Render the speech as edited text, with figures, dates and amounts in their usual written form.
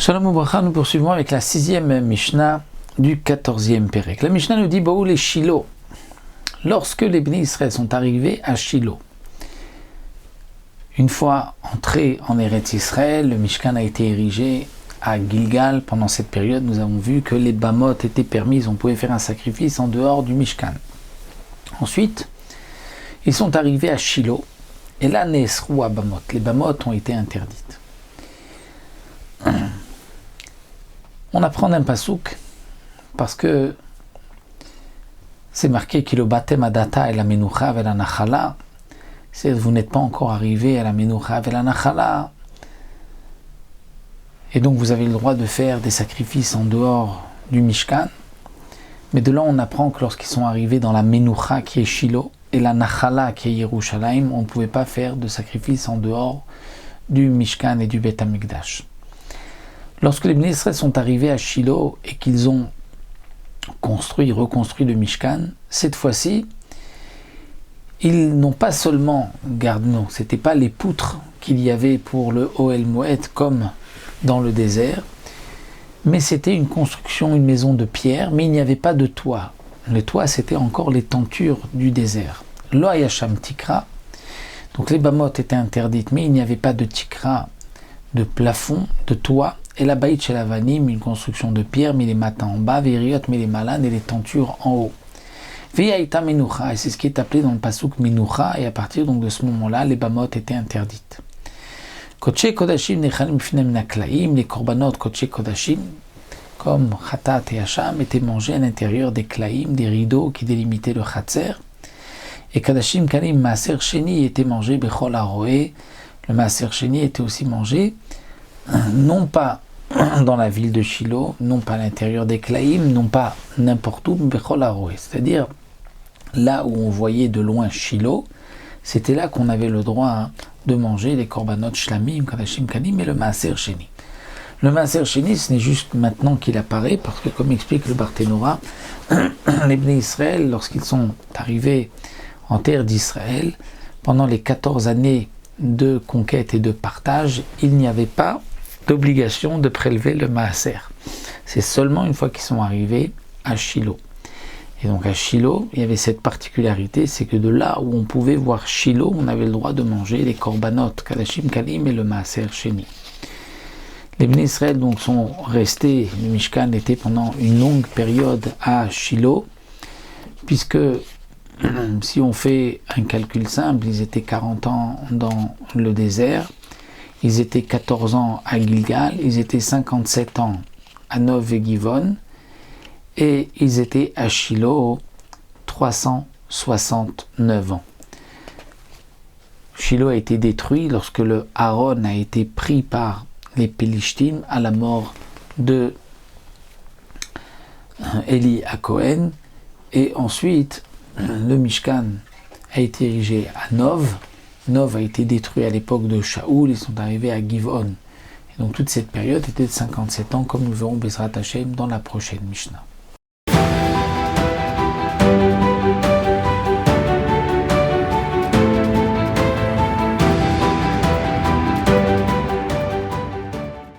Shalom Ubracha, nous poursuivons avec la 6e Mishnah du 14e Pérec. La Mishnah nous dit Baou les Shilo. Lorsque les Bnei Israël sont arrivés à Shilo, une fois entrés en Eretz Israël, le Mishkan a été érigé à Gilgal. Pendant cette période, nous avons vu que les Bamot étaient permises, on pouvait faire un sacrifice en dehors du Mishkan. Ensuite, ils sont arrivés à Shilo, et là, Nesrou à Bamot. Les Bamot ont été interdites. On apprend d'un pasouk parce que c'est marqué qu'il batem adata et la menucha et la nachala. C'est vous n'êtes pas encore arrivé à la menucha et la nachala. Et donc vous avez le droit de faire des sacrifices en dehors du Mishkan. Mais de là on apprend que lorsqu'ils sont arrivés dans la menucha qui est Shilo et la nachala qui est Yerushalayim, on ne pouvait pas faire de sacrifices en dehors du Mishkan et du Beth Amikdash. Lorsque les Bnei Israël sont arrivés à Shilo et qu'ils ont reconstruit le Mishkan, cette fois-ci, ils n'ont pas seulement gardé, non, c'était pas les poutres qu'il y avait pour le Ohel Moed comme dans le désert, mais c'était une construction, une maison de pierre, mais il n'y avait pas de toit. Le toit, c'était encore les tentures du désert. Lo hayasham tikra, donc les Bamot étaient interdites, mais il n'y avait pas de tikra, de plafond, de toit. Et la baït chez la vanim, une construction de pierre, mais les matins en bas, vériot, mais les malades et les tentures en haut. Veyaïta menucha, et c'est ce qui est appelé dans le pasouk menucha, et à partir donc de ce moment-là, les bamot étaient interdites. Kodesh kodashim nechanim b'fnei naklaim, les korbanot kodesh kodashim, comme chatat et hacham, étaient mangés à l'intérieur des klaim, des rideaux qui délimitaient le chatzer. Et kodashim kalim maaser sheni était mangé bechol haroé, le maaser sheni était aussi mangé, non pas dans la ville de Shilo, non pas à l'intérieur des Klaïm, non pas n'importe où, Bechol Haroé. C'est-à-dire, là où on voyait de loin Shilo, c'était là qu'on avait le droit de manger les korbanot shlamim, kadashim kalim et le maaser sheni. Le maaser sheni, ce n'est juste maintenant qu'il apparaît, parce que comme explique le Barthénora, les Bnei Israël, lorsqu'ils sont arrivés en terre d'Israël, pendant les 14 années de conquête et de partage, il n'y avait pas d'obligation de prélever le maaser. C'est seulement une fois qu'ils sont arrivés à Shilo. Et donc à Shilo, il y avait cette particularité, c'est que de là où on pouvait voir Shilo, on avait le droit de manger les korbanot, kadashim kalim et le maaser sheni. Les Bnei Israël donc sont restés, le Mishkan était pendant une longue période à Shilo, puisque si on fait un calcul simple, ils étaient 40 ans dans le désert, ils étaient 14 ans à Gilgal, ils étaient 57 ans à Nov et Givon, et ils étaient à Shilo 369 ans. Shilo a été détruit lorsque le Aaron a été pris par les Pélishtim à la mort de Eli à Cohen, et ensuite le Mishkan a été érigé à Nov. Nov a été détruit à l'époque de Shaoul, ils sont arrivés à Givon. Et donc toute cette période était de 57 ans, comme nous verrons Bezrat Hashem dans la prochaine Mishnah.